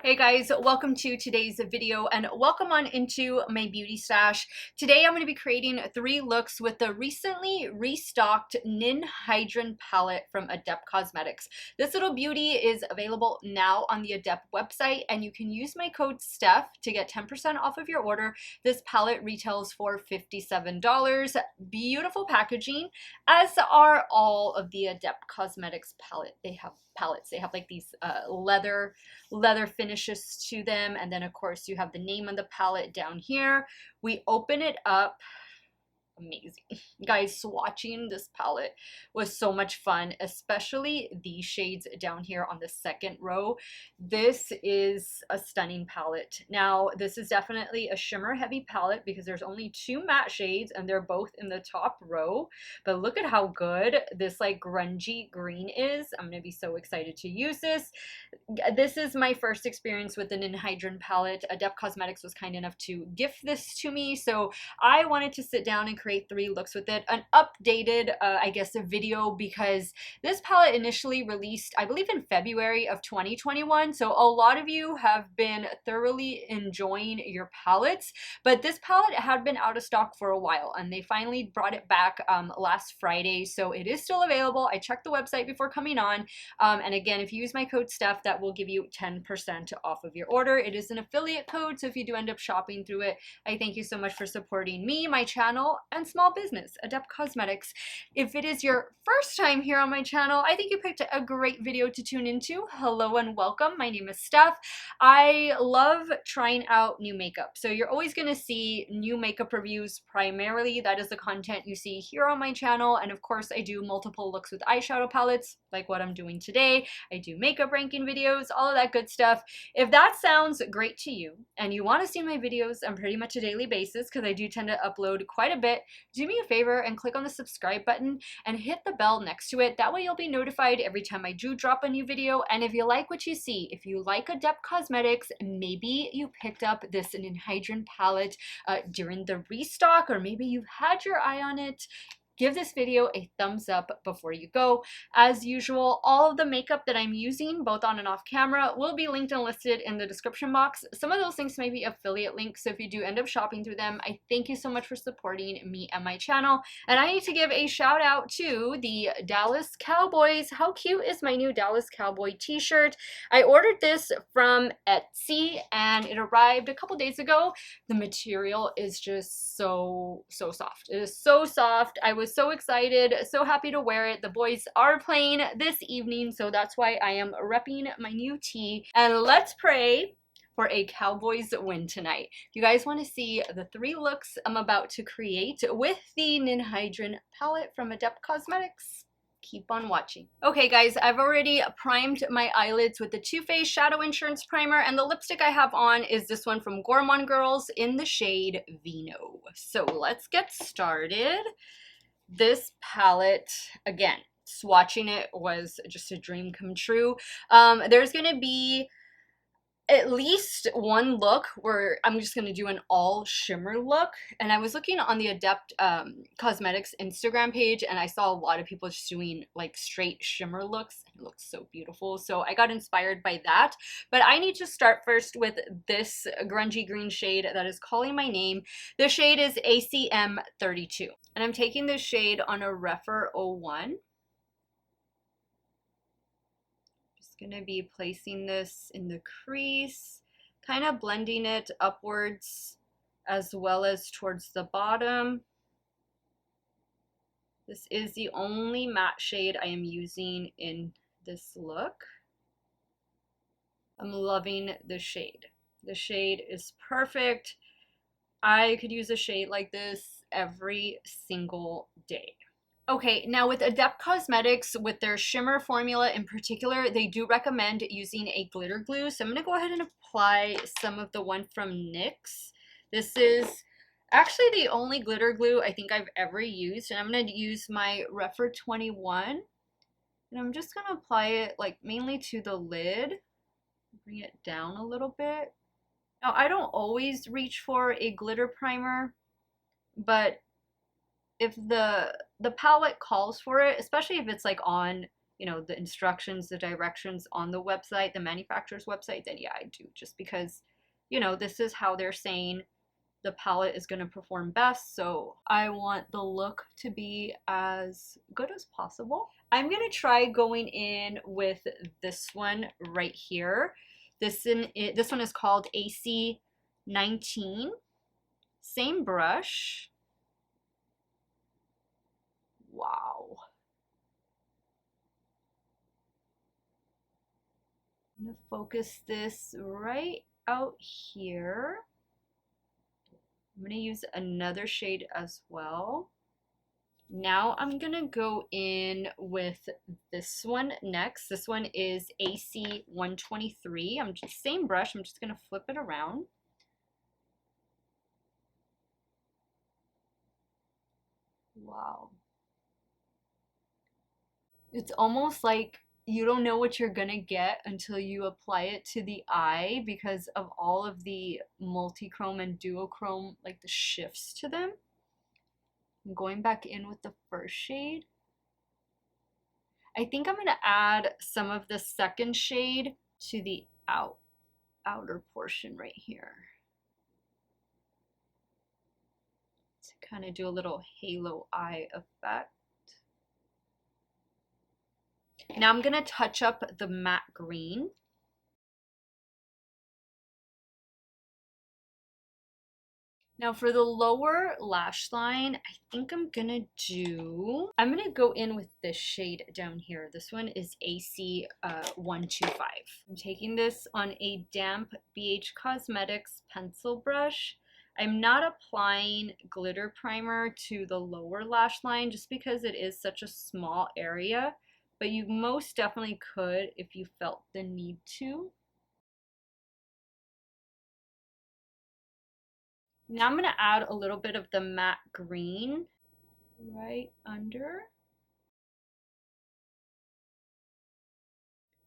Hey guys, welcome to today's video and welcome on into my beauty stash. Today I'm going to be creating 3 looks with the recently restocked Ninhydrin palette from Adept Cosmetics. This little beauty is available now on the Adept website and you can use my code Steff to get 10% off of your order. This palette retails for $57. Beautiful packaging, as are all of the Adept Cosmetics palette. They have like these leather finishes to them, and then of course you have the name of the palette down here. We open it up. Amazing. Guys, swatching this palette was so much fun, especially these shades down here on the second row. This is a stunning palette. Now, this is definitely a shimmer heavy palette because there's only 2 matte shades and they're both in the top row. But look at how good this like grungy green is. I'm going to be so excited to use this. This is my first experience with the Ninhydrin palette. Adept Cosmetics was kind enough to gift this to me, so I wanted to sit down and create 3 looks with it. An updated, I guess, a video, because this palette initially released, I believe, in February of 2021. So a lot of you have been thoroughly enjoying your palettes, but this palette had been out of stock for a while, and they finally brought it back last Friday. So it is still available. I checked the website before coming on, and again, if you use my code Steff, that will give you 10% off of your order. It is an affiliate code, so if you do end up shopping through it, I thank you so much for supporting me, my channel, and small business, Adept Cosmetics. If it is your first time here on my channel, I think you picked a great video to tune into. Hello and welcome. My name is Steff. I love trying out new makeup. So you're always going to see new makeup reviews. Primarily, that is the content you see here on my channel. And of course, I do multiple looks with eyeshadow palettes, like what I'm doing today. I do makeup ranking videos, all of that good stuff. If that sounds great to you and you want to see my videos on pretty much a daily basis, because I do tend to upload quite a bit, do me a favor and click on the subscribe button and hit the bell next to it. That way you'll be notified every time I do drop a new video. And if you like what you see, if you like Adept Cosmetics, maybe you picked up this Ninhydrin palette during the restock, or maybe you've had your eye on it, give this video a thumbs up before you go. As usual, all of the makeup that I'm using, both on and off camera, will be linked and listed in the description box. Some of those links may be affiliate links, so if you do end up shopping through them, I thank you so much for supporting me and my channel. And I need to give a shout out to the Dallas Cowboys. How cute is my new Dallas Cowboy t-shirt? I ordered this from Etsy and it arrived a couple days ago. The material is just so soft. It is so soft. I was so excited, so happy to wear it. The boys are playing this evening, so that's why I am repping my new tee. And let's pray for a Cowboys win tonight. If you guys want to see the 3 looks I'm about to create with the Ninhydrin palette from Adept Cosmetics, keep on watching. Okay guys, I've already primed my eyelids with the Too Faced Shadow Insurance Primer, and the lipstick I have on is this one from Gourmande Girls in the shade Vino. So let's get started. This palette, again, swatching it was just a dream come true. There's gonna be at least one look where I'm just going to do an all shimmer look, and I was looking on the Adept Cosmetics Instagram page and I saw a lot of people just doing like straight shimmer looks. It looks so beautiful, so I got inspired by that. But I need to start first with this grungy green shade that is calling my name. The shade is ACM 32, and I'm taking this shade on a Rephr 01. Going to be placing this in the crease, kind of blending it upwards as well as towards the bottom. This is the only matte shade I am using in this look. I'm loving the shade. The shade is perfect. I could use a shade like this every single day. Okay, now with Adept Cosmetics, with their shimmer formula in particular, they do recommend using a glitter glue. So I'm going to go ahead and apply some of the one from NYX. This is actually the only glitter glue I think I've ever used. And I'm going to use my Rephr 21. And I'm just going to apply it like mainly to the lid. Bring it down a little bit. Now, I don't always reach for a glitter primer, but if the palette calls for it, especially if it's like on you know, the instructions, the directions on the website, the manufacturer's website, then yeah, I do, just because, you know, this is how they're saying the palette is going to perform best, so I want the look to be as good as possible. I'm going to try going in with this one right here. This one is called AC19. Same brush. Wow. I'm going to focus this right out here. I'm going to use another shade as well. Now I'm going to go in with this one next. This one is AC123. I'm just same brush. I'm just going to flip it around. Wow. It's almost like you don't know what you're gonna get until you apply it to the eye because of all of the multi-chrome and duochrome, like the shifts to them. I'm going back in with the first shade. I think I'm gonna add some of the second shade to the outer portion right here to kind of do a little halo eye effect. Now I'm gonna touch up the matte green. Now for the lower lash line, I think I'm gonna go in with this shade down here. This one is AC125. I'm taking this on a damp BH Cosmetics pencil brush. I'm not applying glitter primer to the lower lash line just because it is such a small area, but you most definitely could if you felt the need to. Now I'm going to add a little bit of the matte green right under.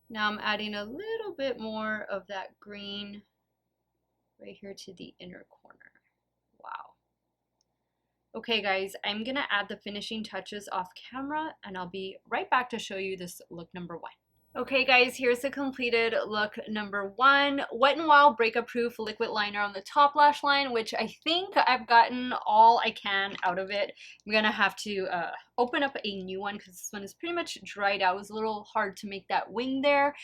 Now I'm adding a little bit more of that green right here to the inner corner. Wow. Okay guys, I'm going to add the finishing touches off camera and I'll be right back to show you this look number 1. Okay guys, here's the completed look number 1. Wet n Wild Breakup Proof liquid liner on the top lash line, which I think I've gotten all I can out of it. I'm gonna have to open up a new one because this one is pretty much dried out. It was a little hard to make that wing there.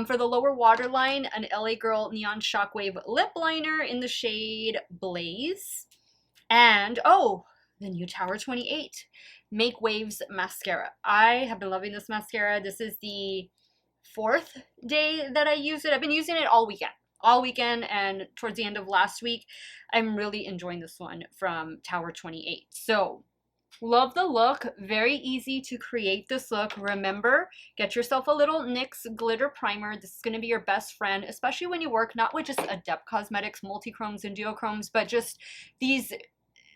For the lower waterline, an LA Girl Neon Shockwave lip liner in the shade Blaze. And oh, the new Tower 28 MakeWaves mascara. I have been loving this mascara. This is the 4th day that I use it. I've been using it all weekend and towards the end of last week. I'm really enjoying this one from Tower 28. So love the look. Very easy to create this look. Remember, get yourself a little NYX Glitter Primer. This is going to be your best friend, especially when you work not with just Adept Cosmetics multi-chromes and duochromes, but just these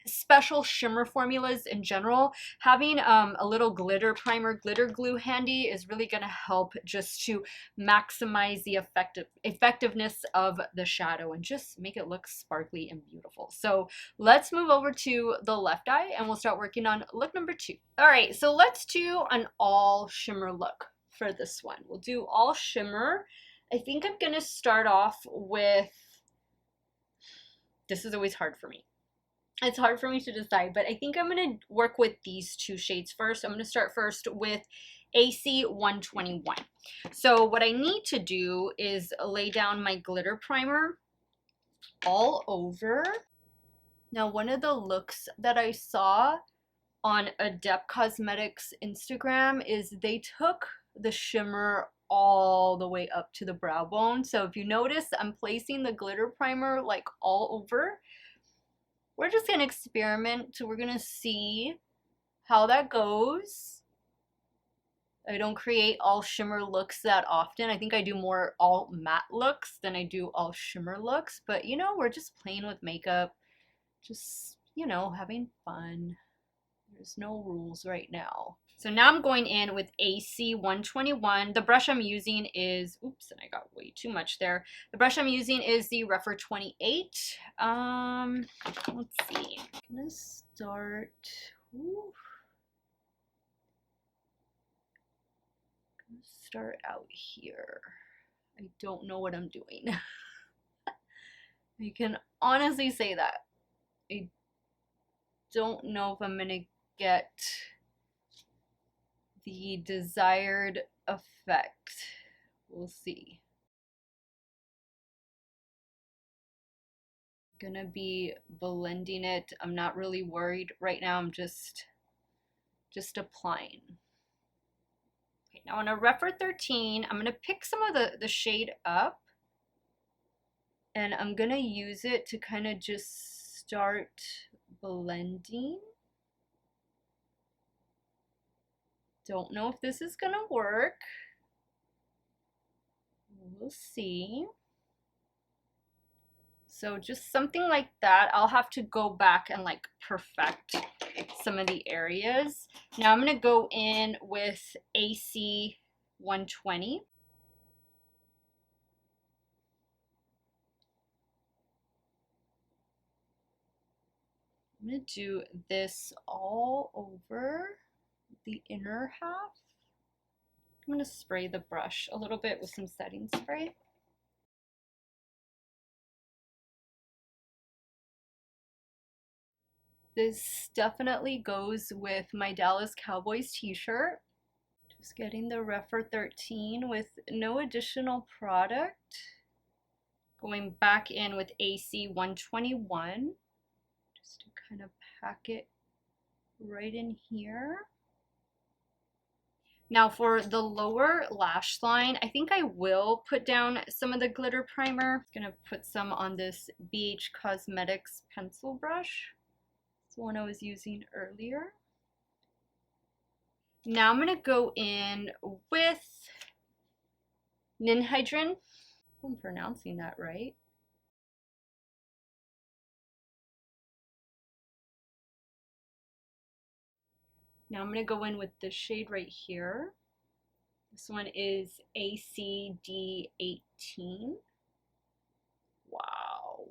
special shimmer formulas in general. Having a little glitter primer, glitter glue handy is really going to help just to maximize the effectiveness of the shadow and just make it look sparkly and beautiful. So let's move over to the left eye and we'll start working on look number 2. All right, so let's do an all shimmer look for this one. We'll do all shimmer. I think I'm going to start off with, this is always hard for me. It's hard for me to decide, but I think I'm going to work with these 2 shades first. I'm going to start first with AC121. So what I need to do is lay down my glitter primer all over. Now, one of the looks that I saw on Adept Cosmetics Instagram is they took the shimmer all the way up to the brow bone. So if you notice, I'm placing the glitter primer like all over. We're just going to experiment, so we're going to see how that goes. I don't create all shimmer looks that often. I think I do more all matte looks than I do all shimmer looks, but you know, we're just playing with makeup, just, you know, having fun. There's no rules right now. So now I'm going in with AC121. The brush I'm using is, oops, and I got way too much there. The brush I'm using is the Refer 28. Let's see. I'm gonna start. Ooh. start out here. I don't know what I'm doing. I can honestly say that. I don't know if I'm gonna get the desired effect. We'll see. Gonna be blending it. I'm not really worried right now. I'm just applying. Okay, now on a Refer 13, I'm gonna pick some of the shade up, and I'm gonna use it to kind of just start blending. Don't know if this is gonna work. We'll see. So just something like that. I'll have to go back and like perfect some of the areas. Now I'm gonna go in with AC 120. I'm gonna do this all over the inner half. I'm gonna spray the brush a little bit with some setting spray. This definitely goes with my Dallas Cowboys t-shirt. Just getting the Refer 13 with no additional product. Going back in with AC 121. Just to kind of pack it right in here. Now for the lower lash line, I think I will put down some of the glitter primer. I'm gonna put some on this BH Cosmetics pencil brush. It's the one I was using earlier. Now I'm gonna go in with Ninhydrin. I'm pronouncing that right. Now I'm gonna go in with this shade right here. This one is ACD 18. Wow. Oh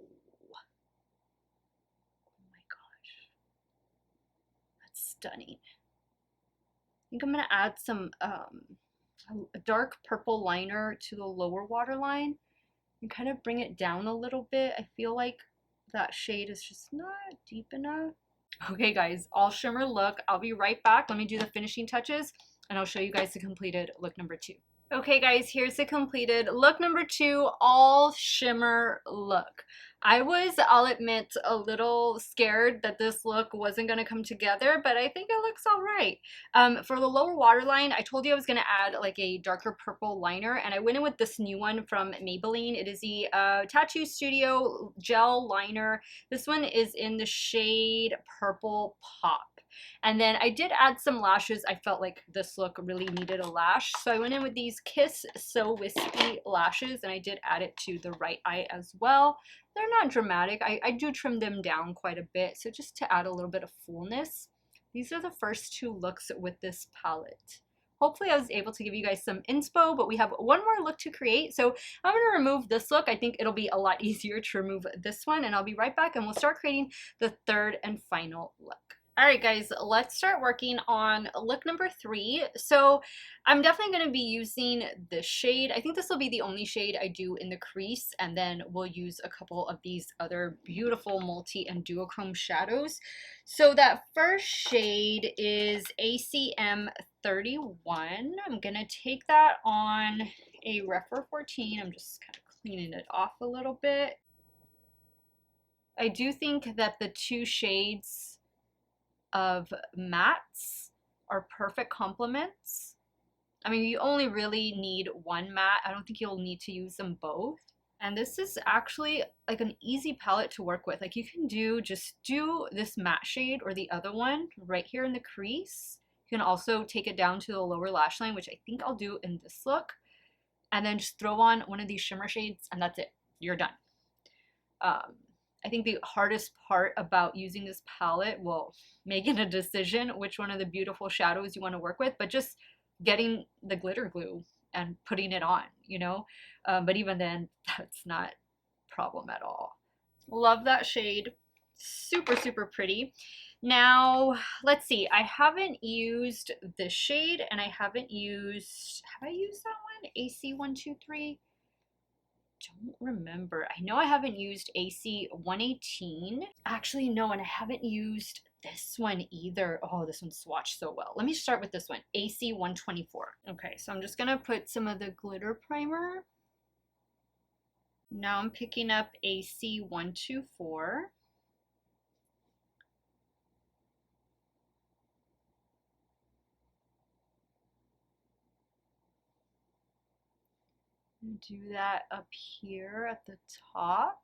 my gosh. That's stunning. I think I'm gonna add some a dark purple liner to the lower waterline and kind of bring it down a little bit. I feel like that shade is just not deep enough. Okay guys, all shimmer look. I'll be right back. Let me do the finishing touches and I'll show you guys the completed look number 2. Okay guys, here's the completed look number 2, all shimmer look. I was, I'll admit, a little scared that this look wasn't going to come together, but I think it looks all right. For the lower waterline, I told you I was going to add like a darker purple liner, and I went in with this new one from Maybelline. It is the Tattoo Studio Gel Liner. This one is in the shade Purple Pop. And then I did add some lashes. I felt like this look really needed a lash. So I went in with these Kiss So Wispy lashes, and I did add it to the right eye as well. They're not dramatic. I do trim them down quite a bit, so just to add a little bit of fullness. These are the first 2 looks with this palette. Hopefully I was able to give you guys some inspo, but we have one more look to create. So I'm going to remove this look. I think it'll be a lot easier to remove this one, and I'll be right back and we'll start creating the third and final look. Alright guys, let's start working on look number 3. So I'm definitely going to be using this shade. I think this will be the only shade I do in the crease, and then we'll use a couple of these other beautiful multi and duochrome shadows. So that first shade is ACM 31. I'm going to take that on a Refer 14. I'm just kind of cleaning it off a little bit. I do think that the 2 shades of mattes are perfect complements. I mean, you only really need one matte. I don't think you'll need to use them both. And this is actually like an easy palette to work with. Like you can just do this matte shade or the other one right here in the crease. You can also take it down to the lower lash line, which I think I'll do in this look. And then just throw on one of these shimmer shades and that's it. You're done. I think the hardest part about using this palette, well, making a decision which one of the beautiful shadows you want to work with, but just getting the glitter glue and putting it on, you know? But even then, that's not a problem at all. Love that shade. Super, super pretty. Now, let's see. I haven't used this shade, and I haven't used, have I used that one? AC123? Don't remember. I know I haven't used AC118. Actually, no, and I haven't used this one either. Oh, this one swatched so well. Let me start with this one, AC124. Okay, so I'm just gonna put some of the glitter primer. Now I'm picking up AC124. Do that up here at the top.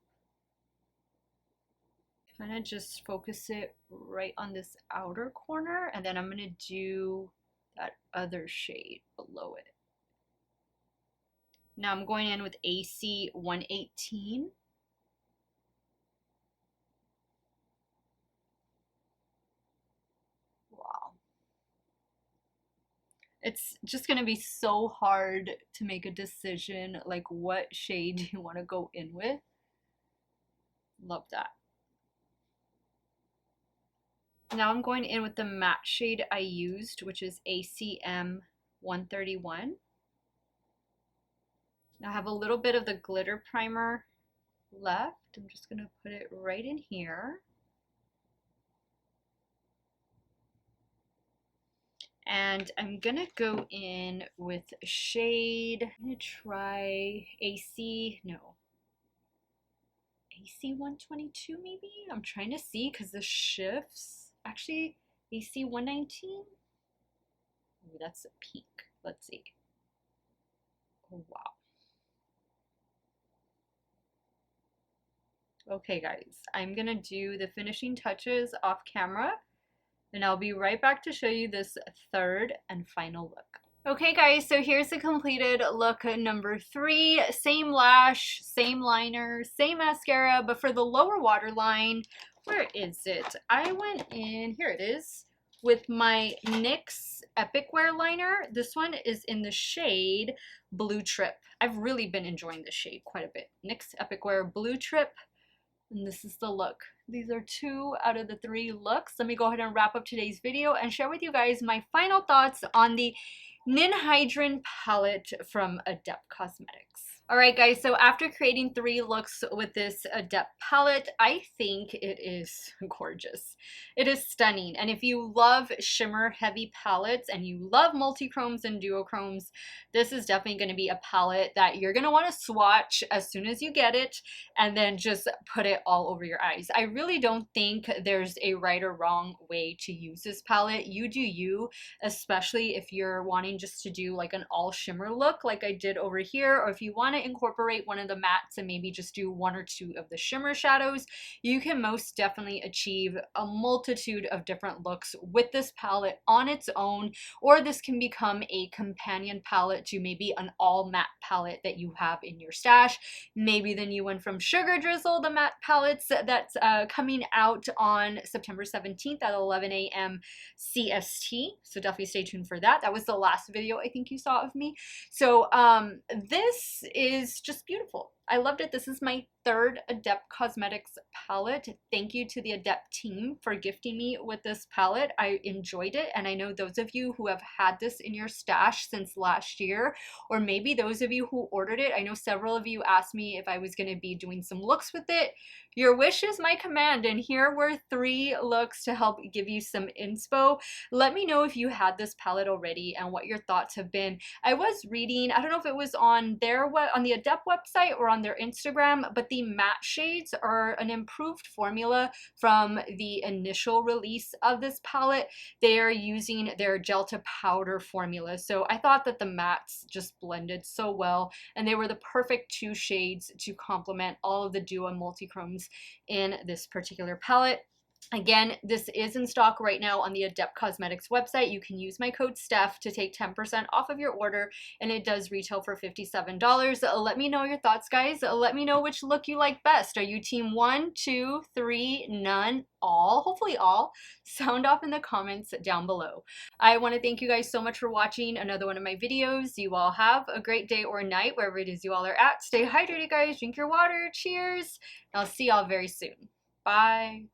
Kind of just focus it right on this outer corner, and then I'm gonna do that other shade below it. Now I'm going in with AC118. Wow. It's just gonna be so hard to make a decision, like what shade do you want to go in with. Love that. Now I'm going in with the matte shade I used, which is ACM 131. Now I have a little bit of the glitter primer left. I'm just gonna put it right in here. And I'm gonna go in with a shade, I'm gonna try AC122 maybe? I'm trying to see because the shifts. Actually, AC119? Ooh, that's a pink. Let's see. Oh, wow. Okay, guys, I'm gonna do the finishing touches off camera, and I'll be right back to show you this third and final look. Okay guys, so here's the completed look number 3. Same lash, same liner, same mascara, but for the lower waterline, where is it? I went in, here it is, with my NYX Epic Wear liner. This one is in the shade Blue Trip. I've really been enjoying this shade quite a bit. NYX Epic Wear Blue Trip, and this is the look. These are 2 out of the 3 looks. Let me go ahead and wrap up today's video and share with you guys my final thoughts on the Ninhydrin palette from Adept Cosmetics. Alright guys, so after creating 3 looks with this Adept palette, I think it is gorgeous. It is stunning, and if you love shimmer heavy palettes and you love multi-chromes and duochromes, this is definitely going to be a palette that you're going to want to swatch as soon as you get it and then just put it all over your eyes. I really don't think there's a right or wrong way to use this palette. You do you, especially if you're wanting just to do like an all shimmer look like I did over here, or if you want to incorporate one of the mattes and maybe just do 1 or 2 of the shimmer shadows, you can most definitely achieve a multitude of different looks with this palette on its own, or this can become a companion palette to maybe an all matte palette that you have in your stash. Maybe the new one from Sugar Drizzle, the matte palettes that's coming out on September 17th at 11 a.m. CST. So definitely stay tuned for that. That was the last video I think you saw of me. So this is just beautiful. I loved it. This is my 3rd Adept Cosmetics palette. Thank you to the Adept team for gifting me with this palette. I enjoyed it, and I know those of you who have had this in your stash since last year, or maybe those of you who ordered it, I know several of you asked me if I was going to be doing some looks with it. Your wish is my command, and here were 3 looks to help give you some inspo. Let me know if you had this palette already and what your thoughts have been. I was reading, I don't know if it was on on the Adept website or on their Instagram, but the matte shades are an improved formula from the initial release of this palette. They are using their gel to powder formula, so I thought that the mattes just blended so well, and they were the perfect 2 shades to complement all of the duo and multi-chromes in this particular palette. Again, this is in stock right now on the Adept Cosmetics website. You can use my code Steff to take 10% off of your order, and it does retail for $57. Let me know your thoughts, guys. Let me know which look you like best. Are you team 1, 2, 3, none, all? Hopefully all. Sound off in the comments down below. I want to thank you guys so much for watching another one of my videos. You all have a great day or night, wherever it is you all are at. Stay hydrated, guys. Drink your water. Cheers. I'll see y'all very soon. Bye.